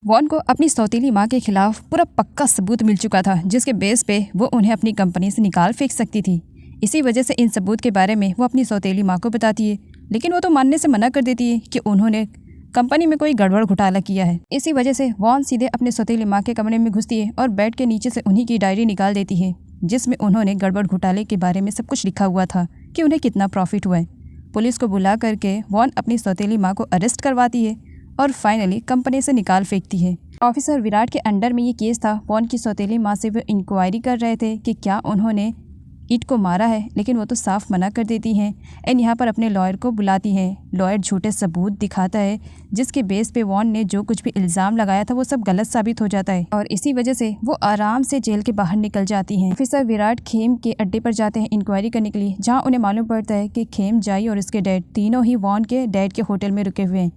Von को अपनी सौतेली माँ के खिलाफ पूरा पक्का सबूत मिल चुका था, जिसके बेस पे वो उन्हें अपनी कंपनी से निकाल फेंक सकती थी। इसी वजह से इन सबूत के बारे में वो अपनी सौतेली माँ को बताती है, लेकिन वो तो मानने से मना कर देती है कि उन्होंने कंपनी में कोई गड़बड़ घोटाला किया है। इसी वजह से वॉन सीधे अपने सौतेली माँ के कमरे में घुसती है और बेड के नीचे से उन्हीं की डायरी निकाल देती है, जिसमें उन्होंने गड़बड़ घोटाले के बारे में सब कुछ लिखा हुआ था कि उन्हें कितना प्रॉफिट हुआ है। पुलिस को बुला करके वॉन अपनी सौतेली माँ को अरेस्ट करवाती है और फाइनली कंपनी से निकाल फेंकती है। ऑफिसर विराट के अंडर में ये केस था। वॉन की सौतेली माँ से वो इंक्वायरी कर रहे थे कि क्या उन्होंने ईट को मारा है, लेकिन वो तो साफ मना कर देती हैं एंड यहाँ पर अपने लॉयर को बुलाती हैं। लॉयर झूठे सबूत दिखाता है, जिसके बेस पे वॉन ने जो कुछ भी इल्ज़ाम लगाया था वो सब गलत साबित हो जाता है और इसी वजह से वो आराम से जेल के बाहर निकल जाती हैं। ऑफिसर विराट खेम के अड्डे पर जाते हैं इंक्वायरी करने के लिए, जहाँ उन्हें मालूम पड़ता है कि खेम, जाई और उसके डैड तीनों ही वॉन के डैड के होटल में रुके हुए हैं।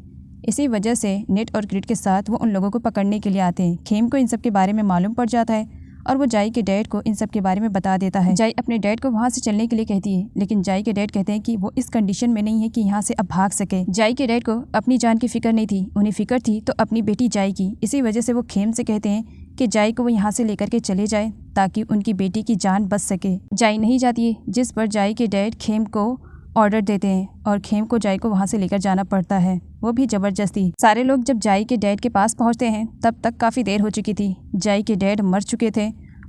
इसी वजह से नेट और ग्रिड के साथ वो उन लोगों को पकड़ने के लिए आते हैं। खेम को इन सब के बारे में मालूम पड़ जाता है और वो जाई के डैड को इन सब के बारे में बता देता है। जाई अपने डैड को वहाँ से चलने के लिए कहती है, लेकिन जाई के डैड कहते हैं कि वो इस कंडीशन में नहीं है कि यहाँ से अब भाग सके। जाई के डैड को अपनी जान की फिक्र नहीं थी, उन्हें फिक्र थी तो अपनी बेटी जाई की। इसी वजह से वो खेम से कहते हैं कि जाई को वो यहाँ से लेकर के चले जाए ताकि उनकी बेटी की जान बच सके। जाई नहीं जाती है, जिस पर जाई के डैड खेम को ऑर्डर देते हैं और खेम को जाई को वहाँ से लेकर जाना पड़ता है, वो भी ज़बरदस्ती। सारे लोग जब जाई के डैड के पास पहुँचते हैं तब तक काफ़ी देर हो चुकी थी। जाई के डैड मर चुके थे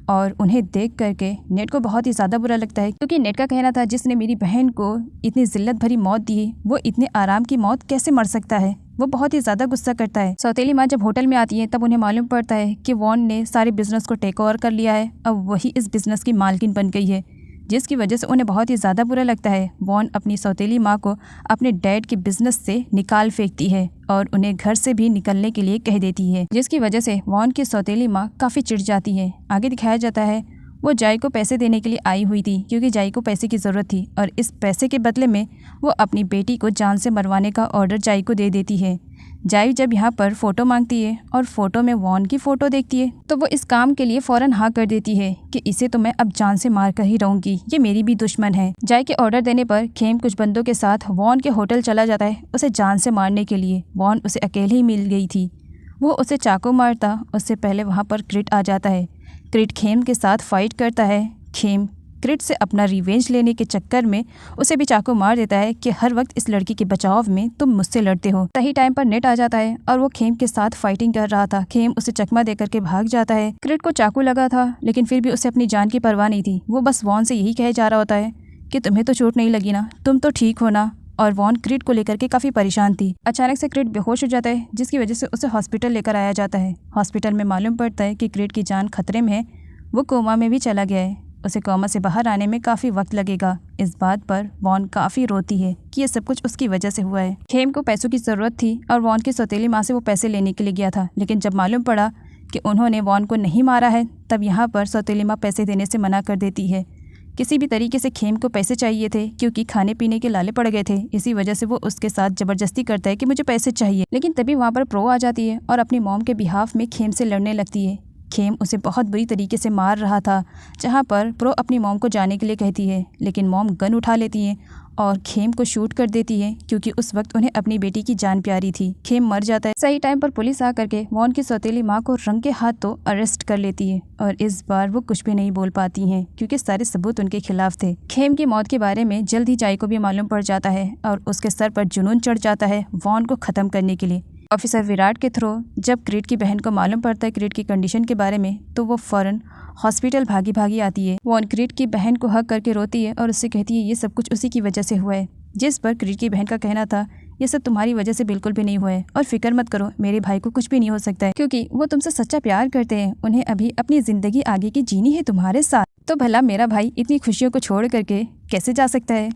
और उन्हें देख करके नेट को बहुत ही ज़्यादा बुरा लगता है, क्योंकि नेट का कहना था जिसने मेरी बहन को इतनी जिल्लत भरी मौत दी वो इतने आराम की मौत कैसे मर सकता है। वो बहुत ही ज़्यादा गुस्सा करता है। सौतेली माँ जब होटल में आती है तब उन्हें मालूम पड़ता है कि वॉन ने सारे बिजनेस को टेक ओवर कर लिया है, अब वही इस बिजनेस की मालकिन बन गई है, जिसकी वजह से उन्हें बहुत ही ज़्यादा बुरा लगता है। वॉन अपनी सौतेली माँ को अपने डैड के बिजनेस से निकाल फेंकती है और उन्हें घर से भी निकलने के लिए कह देती है, जिसकी वजह से वॉन की सौतेली माँ काफ़ी चिढ़ जाती है। आगे दिखाया जाता है वो जाई को पैसे देने के लिए आई हुई थी, क्योंकि जाई को पैसे की ज़रूरत थी और इस पैसे के बदले में वो अपनी बेटी को जान से मरवाने का ऑर्डर जाई को दे देती है। जाई जब यहाँ पर फ़ोटो मांगती है और फ़ोटो में वॉन की फ़ोटो देखती है तो वो इस काम के लिए फ़ौरन हाँ कर देती है कि इसे तो मैं अब जान से मार कर ही रहूँगी, ये मेरी भी दुश्मन है। जाई के ऑर्डर देने पर खेम कुछ बंदों के साथ वॉन के होटल चला जाता है उसे जान से मारने के लिए। वॉन उसे अकेले ही मिल गई थी, वो उसे चाकू मारता उससे पहले वहाँ पर क्रिट आ जाता है। क्रिट खेम के साथ फाइट करता है। खेम क्रिट से अपना रिवेंज लेने के चक्कर में उसे भी चाकू मार देता है कि हर वक्त इस लड़की के बचाव में तुम मुझसे लड़ते हो। सही टाइम पर नेट आ जाता है और वो खेम के साथ फाइटिंग कर रहा था। खेम उसे चकमा दे करके भाग जाता है। क्रिट को चाकू लगा था, लेकिन फिर भी उसे अपनी जान की परवाह नहीं थी। वो बस वॉन से यही कहे जा रहा होता है कि तुम्हें तो चोट नहीं लगी ना, तुम तो ठीक हो ना। और वॉन क्रिट को लेकर के काफ़ी परेशान थी। अचानक से क्रिट बेहोश हो जाता है, जिसकी वजह से उसे हॉस्पिटल लेकर आया जाता है। हॉस्पिटल में मालूम पड़ता है कि क्रिट की जान खतरे में है, वो कोमा में भी चला गया है। उसे कोमा से बाहर आने में काफ़ी वक्त लगेगा। इस बात पर वॉन काफ़ी रोती है कि ये सब कुछ उसकी वजह से हुआ है। खेम को पैसों की ज़रूरत थी और वॉन की सौतेली माँ से वो पैसे लेने के लिए गया था, लेकिन जब मालूम पड़ा कि उन्होंने वॉन को नहीं मारा है तब यहाँ पर सौतेली माँ पैसे देने से मना कर देती है। किसी भी तरीके से खेम को पैसे चाहिए थे, क्योंकि खाने पीने के लाले पड़ गए थे। इसी वजह से वो उसके साथ ज़बरदस्ती करता है कि मुझे पैसे चाहिए, लेकिन तभी वहाँ पर प्रो आ जाती है और अपनी मॉम के बिहाफ में खेम से लड़ने लगती है। खेम उसे बहुत बुरी तरीके से मार रहा था, जहाँ पर प्रो अपनी मॉम को जाने के लिए कहती है, लेकिन मॉम गन उठा लेती है और खेम को शूट कर देती है, क्योंकि उस वक्त उन्हें अपनी बेटी की जान प्यारी थी। खेम मर जाता है। सही टाइम पर पुलिस आकर के वॉन की सौतेली माँ को रंगे हाथ तो अरेस्ट कर लेती है और इस बार वो कुछ भी नहीं बोल पाती हैं, क्योंकि सारे सबूत उनके खिलाफ थे। खेम की मौत के बारे में जल्द ही जाई को भी मालूम पड़ जाता है और उसके सर पर जुनून चढ़ जाता है वॉन को ख़त्म करने के लिए। ऑफिसर विराट के थ्रू जब क्रिट की बहन को मालूम पड़ता है क्रिट की कंडीशन के बारे में, तो वो फ़ौरन हॉस्पिटल भागी भागी आती है। वॉन क्रिट की बहन को हक करके रोती है और उससे कहती है ये सब कुछ उसी की वजह से हुआ है, जिस पर क्रिट की बहन का कहना था ये सब तुम्हारी वजह से बिल्कुल भी नहीं हुआ है और फिक्र मत करो, मेरे भाई को कुछ भी नहीं हो सकता है, क्योंकि वो तुमसे सच्चा प्यार करते हैं। उन्हें अभी अपनी ज़िंदगी आगे की जीनी है तुम्हारे साथ, तो भला मेरा भाई इतनी खुशियों को छोड़ करके कैसे जा सकता है,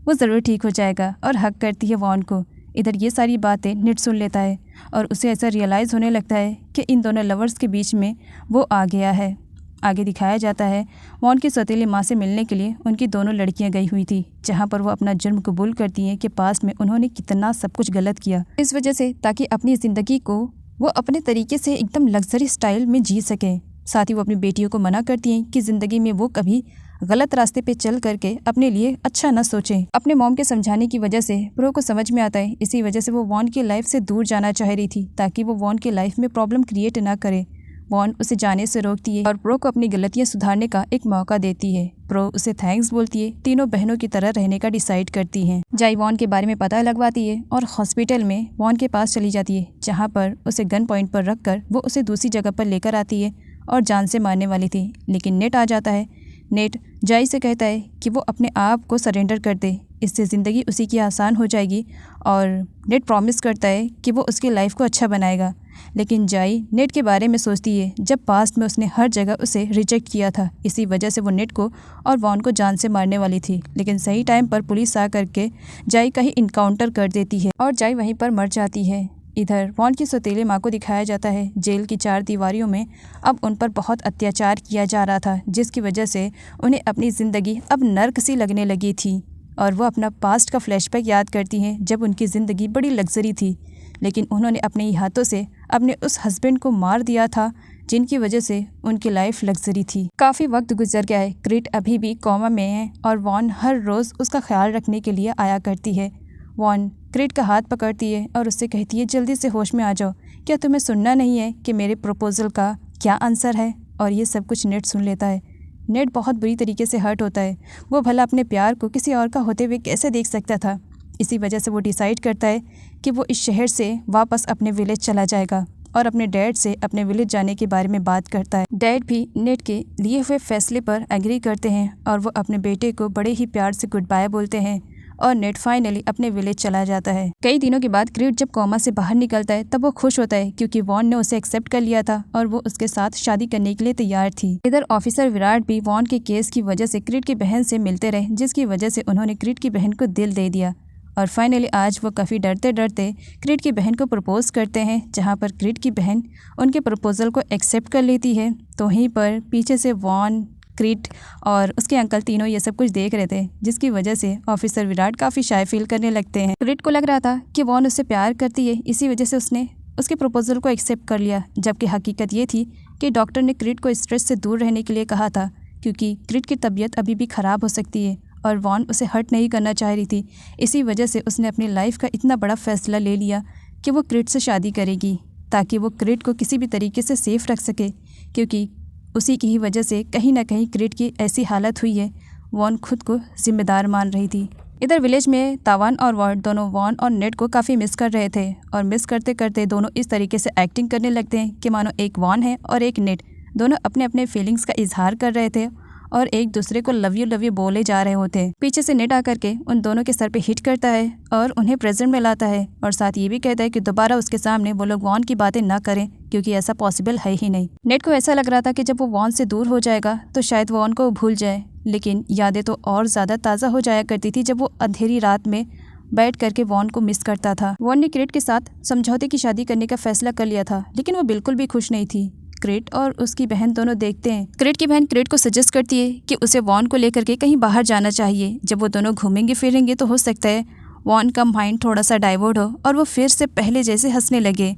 वो ज़रूर ठीक हो जाएगा। और हक करती है वॉन को। इधर ये सारी बातें नेट सुन लेता है और उसे ऐसा रियलाइज़ होने लगता है कि इन दोनों लवर्स के बीच में वो आ गया है। आगे दिखाया जाता है वॉन की सौतेली माँ से मिलने के लिए उनकी दोनों लड़कियां गई हुई थी, जहाँ पर वो अपना जुर्म कबूल करती हैं कि पास में उन्होंने कितना सब कुछ गलत किया, इस वजह से ताकि अपनी ज़िंदगी को वो अपने तरीके से एकदम लग्जरी स्टाइल में जी सकें। साथ ही वो अपनी बेटियों को मना करती हैं कि ज़िंदगी में वो कभी गलत रास्ते पे चल करके अपने लिए अच्छा न सोचें। अपने मॉम के समझाने की वजह से प्रो को समझ में आता है, इसी वजह से वो वॉन की लाइफ से दूर जाना चाह रही थी ताकि वो वॉन की लाइफ में प्रॉब्लम क्रिएट ना करे। वॉन उसे जाने से रोकती है और प्रो को अपनी गलतियां सुधारने का एक मौका देती है। प्रो उसे थैंक्स बोलती है, तीनों बहनों की तरह रहने का डिसाइड करती हैं। जाई वॉन के बारे में पता लगवाती है और हॉस्पिटल में वॉन के पास चली जाती है, जहां पर उसे गन पॉइंट पर रखकर वो उसे दूसरी जगह पर लेकर आती है और जान से मारने वाली थी। लेकिन नेट आ जाता है। नेट जाई से कहता है कि वो अपने आप को सरेंडर कर दे, इससे ज़िंदगी उसी की आसान हो जाएगी और नेट प्रॉमिस करता है कि वो उसकी लाइफ को अच्छा बनाएगा। लेकिन जाई नेट के बारे में सोचती है जब पास्ट में उसने हर जगह उसे रिजेक्ट किया था, इसी वजह से वो नेट को और वॉन को जान से मारने वाली थी। लेकिन सही टाइम पर पुलिस आ करके जाई का ही इनकाउंटर कर देती है और जाई वहीं पर मर जाती है। इधर वॉन की सौतेली माँ को दिखाया जाता है। जेल की 4 दीवारियों में अब उन पर बहुत अत्याचार किया जा रहा था, जिसकी वजह से उन्हें अपनी ज़िंदगी अब नर्क सी लगने लगी थी और वो अपना पास्ट का फ्लैशबैक याद करती हैं जब उनकी ज़िंदगी बड़ी लग्जरी थी। लेकिन उन्होंने अपने ही हाथों से अपने उस हस्बैंड को मार दिया था जिनकी वजह से उनकी लाइफ लग्जरी थी। काफ़ी वक्त गुजर गया है, क्रीट अभी भी कोमा में है और वॉन हर रोज़ उसका ख्याल रखने के लिए आया करती है। वॉन क्रीट का हाथ पकड़ती है और उससे कहती है, जल्दी से होश में आ जाओ, क्या तुम्हें सुनना नहीं है कि मेरे प्रपोज़ल का क्या आंसर है। और ये सब कुछ नेट सुन लेता है। नेट बहुत बुरी तरीके से हर्ट होता है। वो भला अपने प्यार को किसी और का होते हुए कैसे देख सकता था। इसी वजह से वो डिसाइड करता है कि वो इस शहर से वापस अपने विलेज चला जाएगा और अपने डैड से अपने विलेज जाने के बारे में बात करता है। डैड भी नेट के लिए हुए फैसले पर एग्री करते हैं और वो अपने बेटे को बड़े ही प्यार से गुड बाय बोलते हैं और नेट फाइनली अपने विलेज चला जाता है। कई दिनों के बाद क्रीट जब कोमा से बाहर निकलता है तब वो खुश होता है क्योंकि वॉन ने उसे एक्सेप्ट कर लिया था और वो उसके साथ शादी करने के लिए तैयार थी। इधर ऑफिसर विराट भी वॉन के केस की वजह से क्रीट की बहन से मिलते रहे, जिसकी वजह से उन्होंने क्रीट की बहन को दिल दे दिया और फाइनली आज वो काफ़ी डरते डरते क्रीट की बहन को प्रपोज़ करते हैं, जहाँ पर क्रीट की बहन उनके प्रपोज़ल को एक्सेप्ट कर लेती है। तो वहीं पर पीछे से वॉन, क्रीट और उसके अंकल तीनों ये सब कुछ देख रहे थे, जिसकी वजह से ऑफिसर विराट काफ़ी शाय फील करने लगते हैं। क्रीट को लग रहा था कि वॉन उससे प्यार करती है, इसी वजह से उसने उसके प्रपोज़ल को एक्सेप्ट कर लिया, जबकि हकीकत ये थी कि डॉक्टर ने क्रीट को स्ट्रेस से दूर रहने के लिए कहा था क्योंकि क्रीट की तबीयत अभी भी ख़राब हो सकती है और वॉन उसे हर्ट नहीं करना चाह रही थी। इसी वजह से उसने अपनी लाइफ का इतना बड़ा फैसला ले लिया कि वो क्रीट से शादी करेगी ताकि वो क्रीट को किसी भी तरीके से सेफ रख सके, क्योंकि उसी की ही वजह से कहीं ना कहीं क्रीट की ऐसी हालत हुई है। वॉन खुद को जिम्मेदार मान रही थी। इधर विलेज में तावान और वॉर्ड दोनों वॉन और नेट को काफ़ी मिस कर रहे थे और मिस करते करते दोनों इस तरीके से एक्टिंग करने लगते हैं कि मानो एक वॉन है और एक नेट, दोनों अपने अपने फीलिंग्स का इजहार कर रहे थे और एक दूसरे को लव यू बोले जा रहे होते हैं। पीछे से नेट आकर के उन दोनों के सर पे हिट करता है और उन्हें प्रेजेंट में लाता है और साथ ये भी कहता है कि दोबारा उसके सामने वो लोग वॉन की बातें ना करें क्योंकि ऐसा पॉसिबल है ही नहीं। नेट को ऐसा लग रहा था कि जब वो वॉन से दूर हो जाएगा तो शायद वॉन को भूल जाए, लेकिन यादें तो और ज़्यादा ताज़ा हो जाया करती थी जब वो अंधेरी रात में बैठ करके वॉन को मिस करता था। वॉन ने क्रीट के साथ समझौते की शादी करने का फैसला कर लिया था, लेकिन वो बिल्कुल भी खुश नहीं थी। क्रीट और उसकी बहन दोनों देखते हैं। क्रीट की बहन क्रीट को सजेस्ट करती है कि उसे वॉन को लेकर के कहीं बाहर जाना चाहिए। जब वो दोनों घूमेंगे फिरेंगे तो हो सकता है वॉन का माइंड थोड़ा सा डाइवर्ट हो और वो फिर से पहले जैसे हंसने लगे।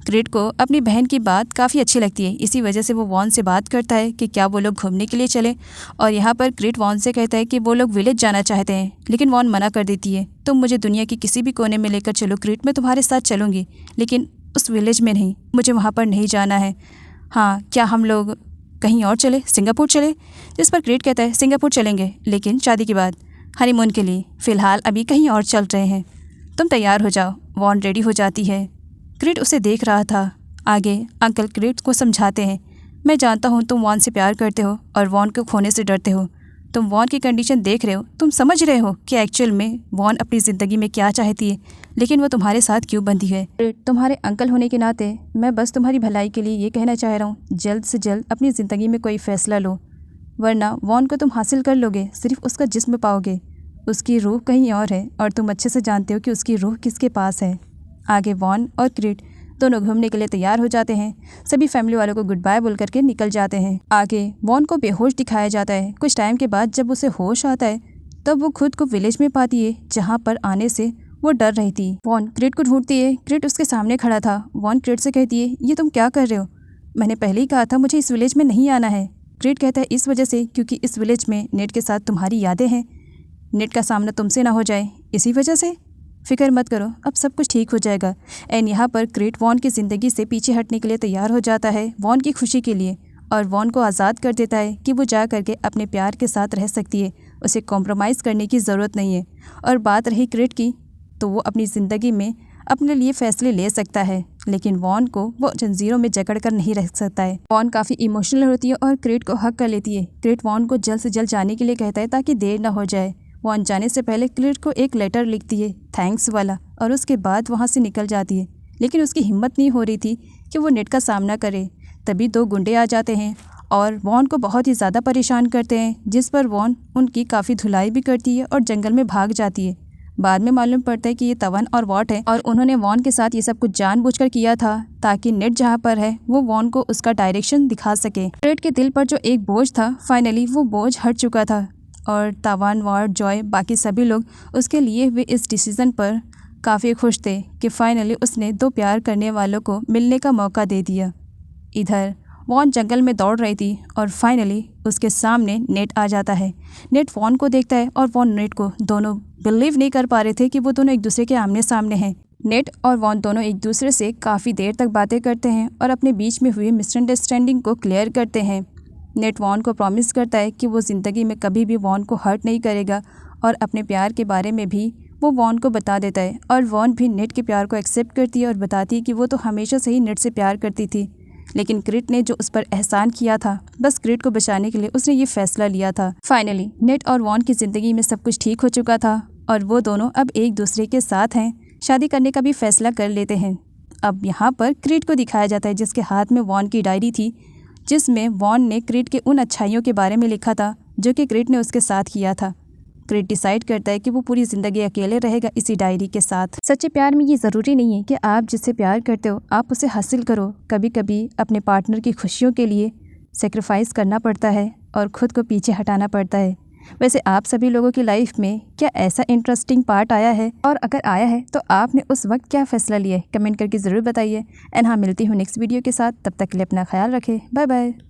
क्रीट को अपनी बहन की बात काफ़ी अच्छी लगती है, इसी वजह से वो वॉन से बात करता है कि क्या वो लोग घूमने के लिए चले और यहाँ पर क्रीट वॉन से कहता है कि वो लोग विलेज जाना चाहते हैं, लेकिन वॉन मना कर देती है। तुम मुझे दुनिया की किसी भी कोने में लेकर चलो क्रीट, मैं तुम्हारे साथ चलूँगी, लेकिन उस विलेज में नहीं, मुझे वहाँ पर नहीं जाना है। हाँ, क्या हम लोग कहीं और चले, सिंगापुर चले? जिस पर क्रीट कहता है सिंगापुर चलेंगे, लेकिन शादी के बाद, हनीमून के लिए, फ़िलहाल अभी कहीं और चल रहे हैं। तुम तैयार हो जाओ। वॉन रेडी हो जाती है। क्रीट उसे देख रहा था। आगे अंकल क्रीट को समझाते हैं, मैं जानता हूँ तुम वॉन से प्यार करते हो और वॉन को खोने से डरते हो। तुम वॉन की कंडीशन देख रहे हो, तुम समझ रहे हो कि एक्चुअल में वॉन अपनी ज़िंदगी में क्या चाहती है, लेकिन वो तुम्हारे साथ क्यों बंधी है। तुम्हारे अंकल होने के नाते मैं बस तुम्हारी भलाई के लिए ये कहना चाह रहा हूँ, जल्द से जल्द अपनी ज़िंदगी में कोई फ़ैसला लो, वरना वॉन को तुम हासिल कर लोगे, सिर्फ उसका जिस्म पाओगे, उसकी रूह कहीं और है और तुम अच्छे से जानते हो कि उसकी रूह किसके पास है। आगे वॉन और क्रीट दोनों घूमने के लिए तैयार हो जाते हैं। सभी फैमिली वालों को गुड बाय बोल करके निकल जाते हैं। आगे वॉन को बेहोश दिखाया जाता है। कुछ टाइम के बाद जब उसे होश आता है तब वो खुद को विलेज में पाती है, जहाँ पर आने से वो डर रही थी। वॉन क्रीट को ढूंढती है। क्रीट उसके सामने खड़ा था। वॉन क्रीट से कहती है, ये तुम क्या कर रहे हो? मैंने पहले ही कहा था मुझे इस विलेज में नहीं आना है। क्रीड कहता है इस वजह से क्योंकि इस विलेज में नेट के साथ तुम्हारी यादें हैं, नेट का सामना तुमसे ना हो जाए, इसी वजह से। फिक्र मत करो, अब सब कुछ ठीक हो जाएगा। एंड यहाँ पर क्रीड वॉन की ज़िंदगी से पीछे हटने के लिए तैयार हो जाता है वॉन की खुशी के लिए, और वॉन को आज़ाद कर देता है कि वो जा करके अपने प्यार के साथ रह सकती है, उसे कॉम्प्रोमाइज़ करने की ज़रूरत नहीं है। और बात रही क्रीड की, तो वो अपनी ज़िंदगी में अपने लिए फ़ैसले ले सकता है, लेकिन वॉन को वो जंजीरों में जकड़ कर नहीं रह सकता है। वॉन काफ़ी इमोशनल होती है और क्रीड को हक कर लेती है। क्रीड वॉन को जल्द से जल्द जाने के लिए कहता है ताकि देर ना हो जाए। वॉन जाने से पहले क्रीड को एक लेटर लिखती है, थैंक्स वाला, और उसके बाद वहाँ से निकल जाती है। लेकिन उसकी हिम्मत नहीं हो रही थी कि वो नेट का सामना करे। तभी 2 गुंडे आ जाते हैं और वॉन को बहुत ही ज़्यादा परेशान करते हैं, जिस पर वॉन उनकी काफ़ी धुलाई भी करती है और जंगल में भाग जाती है। बाद में मालूम पड़ता है कि ये तवन और वॉट है और उन्होंने वॉन के साथ ये सब कुछ जानबूझकर किया था ताकि नेट जहाँ पर है वो वॉन को उसका डायरेक्शन दिखा सके। क्रीड के दिल पर जो एक बोझ था, फाइनली वो बोझ हट चुका था और तवन, वॉट, जॉय, बाकी सभी लोग उसके लिए हुए इस डिसीज़न पर काफ़ी खुश थे कि फाइनली उसने 2 प्यार करने वालों को मिलने का मौका दे दिया। इधर वॉन जंगल में दौड़ रही थी और फाइनली उसके सामने नेट आ जाता है। नेट वॉन को देखता है और वॉन नेट को, दोनों बिलीव नहीं कर पा रहे थे कि वो दोनों एक दूसरे के आमने सामने हैं। नेट और वॉन दोनों एक दूसरे से काफ़ी देर तक बातें करते हैं और अपने बीच में हुई मिसअंडरस्टैंडिंग को क्लियर करते हैं। नेट वॉन को प्रॉमिस करता है कि वो ज़िंदगी में कभी भी वॉन को हर्ट नहीं करेगा और अपने प्यार के बारे में भी वो वॉन को बता देता है। और वॉन भी नेट के प्यार को एक्सेप्ट करती है और बताती है कि वो तो हमेशा से ही नेट से प्यार करती थी, लेकिन क्रीड ने जो उस पर एहसान किया था, बस क्रीड को बचाने के लिए उसने ये फैसला लिया था। फाइनली नेट और वॉन की ज़िंदगी में सब कुछ ठीक हो चुका था और वो दोनों अब एक दूसरे के साथ हैं, शादी करने का भी फैसला कर लेते हैं। अब यहाँ पर क्रीड को दिखाया जाता है जिसके हाथ में वॉन की डायरी थी, जिसमें वॉन ने क्रीड के उन अच्छाइयों के बारे में लिखा था जो कि क्रीड ने उसके साथ किया था। क्रीड डिसाइड करता है कि वो पूरी ज़िंदगी अकेले रहेगा इसी डायरी के साथ। सच्चे प्यार में ये ज़रूरी नहीं है कि आप जिससे प्यार करते हो आप उसे हासिल करो, कभी कभी अपने पार्टनर की खुशियों के लिए सेक्रीफाइस करना पड़ता है और ख़ुद को पीछे हटाना पड़ता है। वैसे आप सभी लोगों की लाइफ में क्या ऐसा इंटरेस्टिंग पार्ट आया है, और अगर आया है तो आपने उस वक्त क्या फ़ैसला लिया है, कमेंट करके ज़रूर बताइए। एंड हाँ, मिलती हूँ नेक्स्ट वीडियो के साथ, तब तक के लिए अपना ख्याल रखें। Bye bye.